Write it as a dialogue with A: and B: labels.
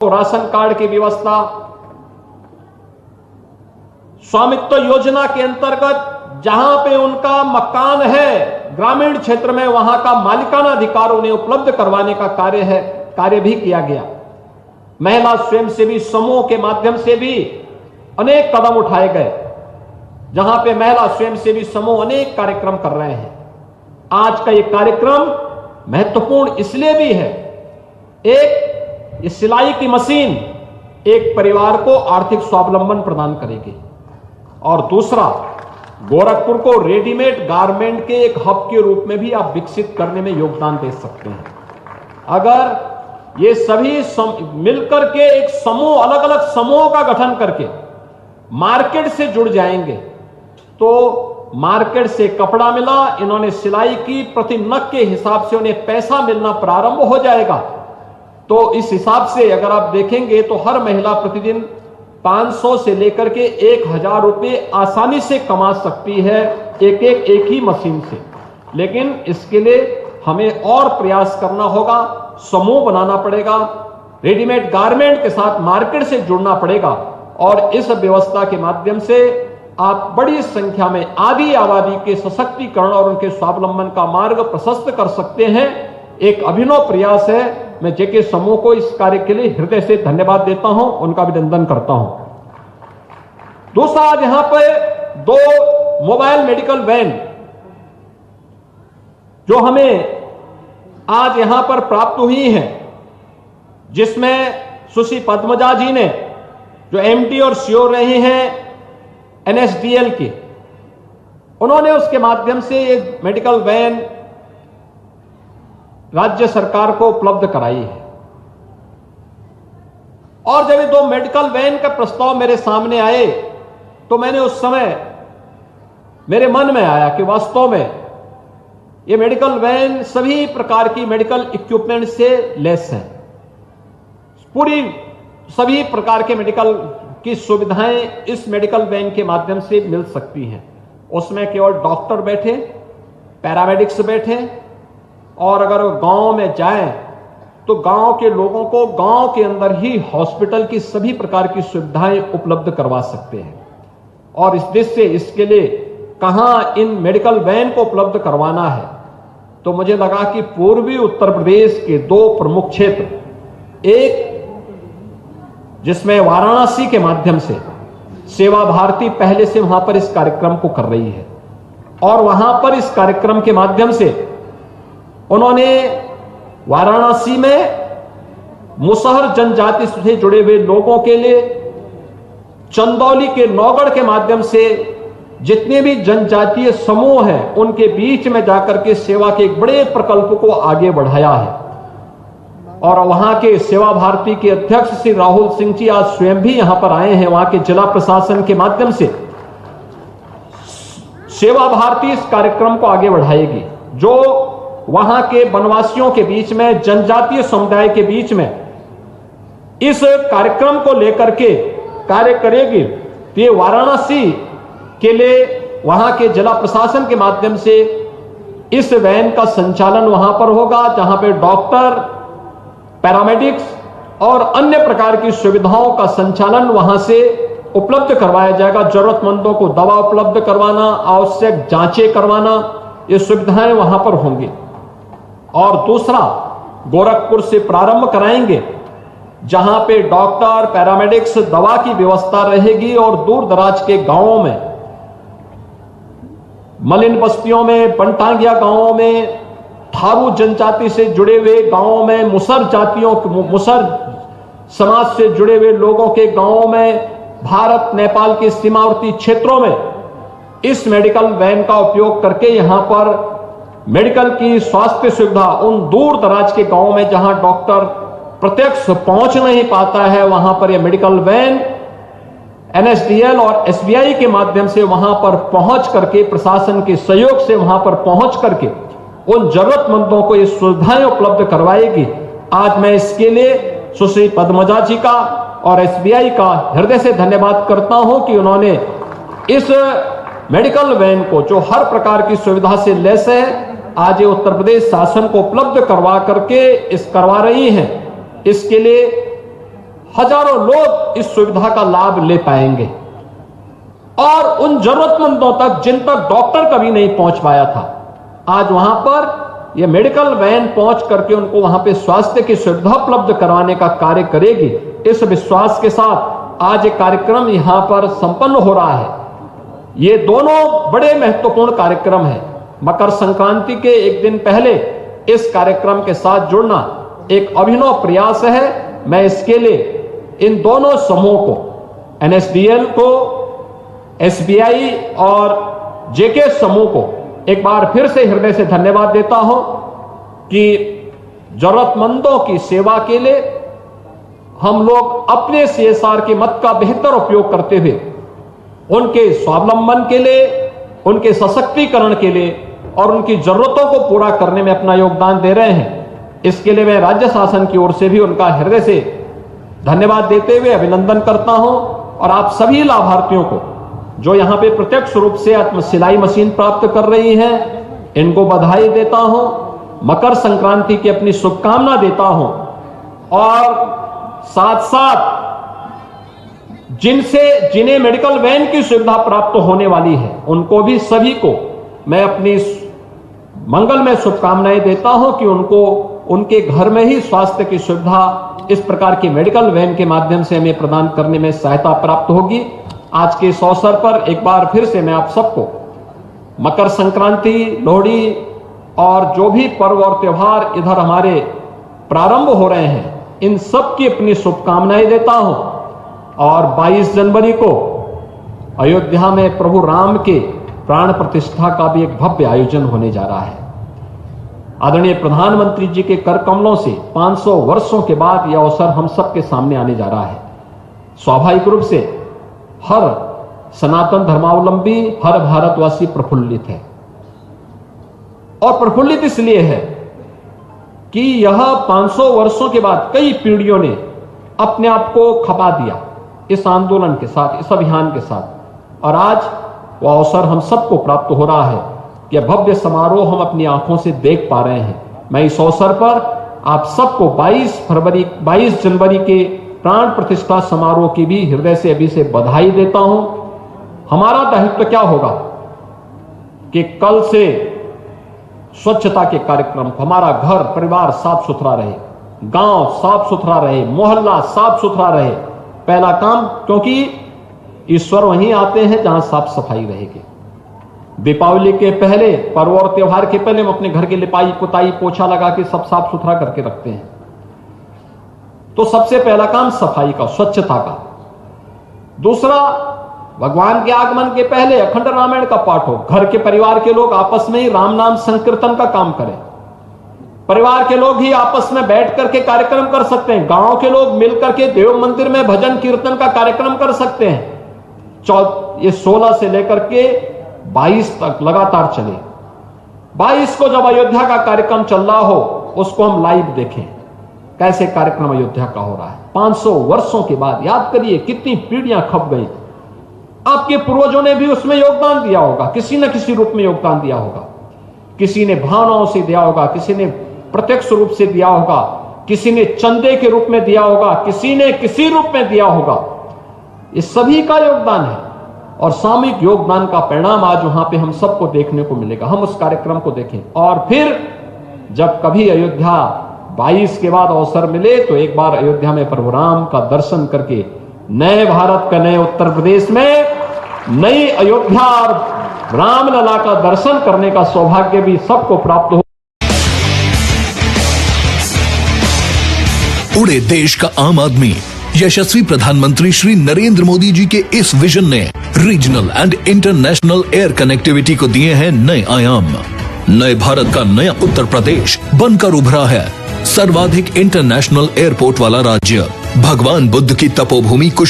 A: Ration card की व्यवस्था, स्वामित्व योजना के अंतर्गत जहां पे उनका मकान है ग्रामीण क्षेत्र में, वहां का मालिकाना अधिकार उन्हें उपलब्ध करवाने का कार्य भी किया गया। महिला स्वयंसेवी समूह के माध्यम से भी अनेक कदम उठाए गए, जहां पे महिला स्वयंसेवी समूह अनेक कार्यक्रम कर रहे हैं। आज का यह कार्यक्रम महत्वपूर्ण इसलिए भी है, एक, ये सिलाई की मशीन एक परिवार को आर्थिक स्वावलंबन प्रदान करेगी, और दूसरा, गोरखपुर को रेडीमेड गारमेंट के एक हब के रूप में भी आप विकसित करने में योगदान दे सकते हैं। अगर ये सभी मिलकर के एक समूह, अलग अलग समूहों का गठन करके मार्केट से जुड़ जाएंगे, तो मार्केट से कपड़ा मिला, इन्होंने सिलाई की, प्रति नग के हिसाब से उन्हें पैसा मिलना प्रारंभ हो जाएगा। तो इस हिसाब से अगर आप देखेंगे तो हर महिला प्रतिदिन 500 से लेकर के 1000 रुपए आसानी से कमा सकती है एक ही मशीन से। लेकिन इसके लिए हमें और प्रयास करना होगा, समूह बनाना पड़ेगा, रेडीमेड गारमेंट के साथ मार्केट से जुड़ना पड़ेगा, और इस व्यवस्था के माध्यम से आप बड़ी संख्या में आधी आबादी के सशक्तिकरण और उनके स्वावलंबन का मार्ग प्रशस्त कर सकते हैं। एक अभिनव प्रयास है। मैं जेके समूह को इस कार्य के लिए हृदय से धन्यवाद देता हूं, उनका अभिनंदन करता हूं। दूसरा, आज यहां पर 2 मोबाइल मेडिकल वैन जो हमें आज यहां पर प्राप्त हुई हैं, जिसमें सुश्री पद्मजा जी ने, जो एमडी और सीओ रही हैं एनएसडीएल की, उन्होंने उसके माध्यम से ये मेडिकल वैन राज्य सरकार को उपलब्ध कराई है। और जब ये 2 मेडिकल वैन का प्रस्ताव मेरे सामने आए, तो मैंने उस समय मेरे मन में आया कि वास्तव में ये मेडिकल वैन सभी प्रकार की मेडिकल इक्विपमेंट से लैस है। पूरी सभी प्रकार के मेडिकल की सुविधाएं इस मेडिकल वैन के माध्यम से मिल सकती हैं। उसमें केवल डॉक्टर बैठे, पैरामेडिक्स बैठे, और अगर गांव में जाएं तो गांव के लोगों को गांव के अंदर ही हॉस्पिटल की सभी प्रकार की सुविधाएं उपलब्ध करवा सकते हैं। और इस दृष्टि से इसके लिए कहां इन मेडिकल वैन को उपलब्ध करवाना है, तो मुझे लगा कि पूर्वी उत्तर प्रदेश के 2 प्रमुख क्षेत्र, एक जिसमें वाराणसी के माध्यम से सेवा भारती पहले से वहां पर इस कार्यक्रम को कर रही है, और वहां पर इस कार्यक्रम के माध्यम से उन्होंने वाराणसी में मुसहर जनजाति से जुड़े हुए लोगों के लिए चंदौली के नौगढ़ के माध्यम से जितने भी जनजातीय समूह हैं उनके बीच में जाकर के सेवा के एक बड़े प्रकल्प को आगे बढ़ाया है। और वहां के सेवा भारती के अध्यक्ष श्री राहुल सिंह जी आज स्वयं भी यहां पर आए हैं। वहां के जिला प्रशासन के माध्यम से सेवा भारती इस कार्यक्रम को आगे बढ़ाएगी, जो वहां के वनवासियों के बीच में, जनजातीय समुदाय के बीच में इस कार्यक्रम को लेकर के कार्य करेगी। तो ये वाराणसी के लिए वहां के जिला प्रशासन के माध्यम से इस वैन का संचालन वहां पर होगा, जहां पे डॉक्टर, पैरामेडिक्स और अन्य प्रकार की सुविधाओं का संचालन वहां से उपलब्ध करवाया जाएगा। जरूरतमंदों को दवा उपलब्ध करवाना, आवश्यक जांचें करवाना, ये सुविधाएं वहां पर होंगी। और दूसरा, गोरखपुर से प्रारंभ कराएंगे, जहां पे डॉक्टर, पैरामेडिक्स, दवा की व्यवस्था रहेगी, और दूर दराज के गांवों में, मलिन बस्तियों में, बनटांगिया गांवों में, थारू जनजाति से जुड़े हुए गांवों में, मुसर समाज से जुड़े हुए लोगों के गांवों में, भारत नेपाल के सीमावर्ती क्षेत्रों में इस मेडिकल वैन का उपयोग करके यहां पर मेडिकल की स्वास्थ्य सुविधा उन दूर दराज के गांवों में जहां डॉक्टर प्रत्यक्ष पहुंच नहीं पाता है, वहां पर यह मेडिकल वैन एनएसडीएल और एसबीआई के माध्यम से वहां पर पहुंच करके, प्रशासन के सहयोग से वहां पर पहुंच करके उन जरूरतमंदों को ये सुविधाएं उपलब्ध करवाएगी। आज मैं इसके लिए सुश्री पद्मजा जी का और एसबीआई का हृदय से धन्यवाद करता हूं कि उन्होंने इस मेडिकल वैन को, जो हर प्रकार की सुविधा से लैस है, आज ये उत्तर प्रदेश शासन को उपलब्ध करवा करके करवा रही हैं। इसके लिए हजारों लोग इस सुविधा का लाभ ले पाएंगे और उन जरूरतमंदों तक जिन तक डॉक्टर कभी नहीं पहुंच पाया था, आज वहां पर यह मेडिकल वैन पहुंच करके उनको वहां पे स्वास्थ्य की सुविधा उपलब्ध करवाने का कार्य करेगी। इस विश्वास के साथ आज एक कार्यक्रम यहां पर संपन्न हो रहा है। ये दोनों बड़े महत्वपूर्ण कार्यक्रम हैं। मकर संक्रांति के एक दिन पहले इस कार्यक्रम के साथ जुड़ना एक अभिनव प्रयास है। मैं इसके लिए इन दोनों समूहों को, NSDL को, SBI और JK समूह को एक बार फिर से हृदय से धन्यवाद देता हूं कि जरूरतमंदों की सेवा के लिए हम लोग अपने CSR के मत का बेहतर उपयोग करते हुए उनके स्वावलंबन के लिए, उनके सशक्तिकरण के लिए और उनकी जरूरतों को पूरा करने में अपना योगदान दे रहे हैं। इसके लिए मैं राज्य शासन की ओर से भी उनका हृदय से धन्यवाद देते हुए अभिनंदन करता हूं और आप सभी लाभार्थियों को जो यहां पे प्रत्यक्ष रूप से आत्म सिलाई मशीन प्राप्त कर रही हैं, इनको बधाई देता हूं, मकर संक्रांति की अपनी शुभकामना देता हूं और साथ साथ जिन्हें मेडिकल वैन की सुविधा प्राप्त होने वाली है उनको भी सभी को मैं अपनी मंगलमय शुभकामनाएं देता हूं कि उनको उनके घर में ही स्वास्थ्य की सुविधा इस प्रकार की मेडिकल वैन के माध्यम से हमें प्रदान करने में सहायता प्राप्त होगी। आज के इस अवसर पर एक बार फिर से मैं आप सबको मकर संक्रांति, लोहड़ी और जो भी पर्व और त्योहार इधर हमारे प्रारंभ हो रहे हैं, इन सब की अपनी शुभकामनाएं देता हूं और 22 जनवरी को अयोध्या में प्रभु राम के प्राण प्रतिष्ठा का भी एक भव्य आयोजन होने जा रहा है। आदरणीय प्रधानमंत्री जी के कर कमलों से 500 वर्षों के बाद यह अवसर हम सबके सामने आने जा रहा है। स्वाभाविक रूप से हर सनातन धर्मावलंबी, हर भारतवासी प्रफुल्लित है और प्रफुल्लित इसलिए है कि यह 500 वर्षों के बाद कई पीढ़ियों ने अपने आप को खपा दिया इस आंदोलन के साथ, इस अभियान के साथ, और आज वह अवसर हम सबको प्राप्त हो रहा है कि भव्य समारोह हम अपनी आंखों से देख पा रहे हैं। मैं इस अवसर पर आप सबको 22 जनवरी के प्राण प्रतिष्ठा समारोह की भी हृदय से अभी से बधाई देता हूं। हमारा दायित्व क्या होगा कि कल से स्वच्छता के कार्यक्रम, हमारा घर परिवार साफ सुथरा रहे, गांव साफ सुथरा रहे, मोहल्ला साफ सुथरा रहे। पहला काम, क्योंकि ईश्वर वहीं आते हैं जहां साफ सफाई रहेगी। दीपावली के पहले, पर्व और त्योहार के पहले हम अपने घर की लिपाई पुताई पोछा लगा के सब साफ सुथरा करके रखते हैं। तो सबसे पहला काम सफाई का, स्वच्छता का। दूसरा, भगवान के आगमन के पहले अखंड रामायण का पाठ हो, घर के परिवार के लोग आपस में ही राम नाम संकीर्तन का काम करें। परिवार के लोग ही आपस में बैठ करके कार्यक्रम कर सकते हैं, गांव के लोग मिलकर के देव मंदिर में भजन कीर्तन का कार्यक्रम कर सकते हैं। ये 16 से लेकर के 22 तक लगातार चले। 22 को जब अयोध्या का कार्यक्रम चल रहा हो, उसको हम लाइव देखें कैसे कार्यक्रम अयोध्या का हो रहा है। 500 वर्षों के बाद याद करिए कितनी पीढ़ियां खप गई। आपके पूर्वजों ने भी उसमें योगदान दिया होगा, किसी न किसी रूप में योगदान दिया होगा। किसी ने भावनाओं से दिया होगा, किसी ने प्रत्यक्ष रूप से दिया होगा, किसी ने चंदे के रूप में दिया होगा, किसी ने किसी रूप में दिया होगा। ये सभी का योगदान है और सामूहिक योगदान का परिणाम आज वहां पे हम सबको देखने को मिलेगा। हम उस कार्यक्रम को देखें और फिर जब कभी अयोध्या 22 के बाद अवसर मिले तो एक बार अयोध्या में प्रभु राम का दर्शन करके नए भारत का, नए उत्तर प्रदेश में नई अयोध्या और रामलला का दर्शन करने का सौभाग्य भी सबको प्राप्त हो।
B: उड़े देश का आम आदमी यशस्वी प्रधानमंत्री श्री नरेंद्र मोदी जी के इस विजन ने regional and international air connectivity को दिए हैं नए आयाम। नए भारत का नया उत्तर प्रदेश बनकर उभरा है सर्वाधिक इंटरनेशनल एयरपोर्ट वाला राज्य। भगवान बुद्ध की तपोभूमि कुश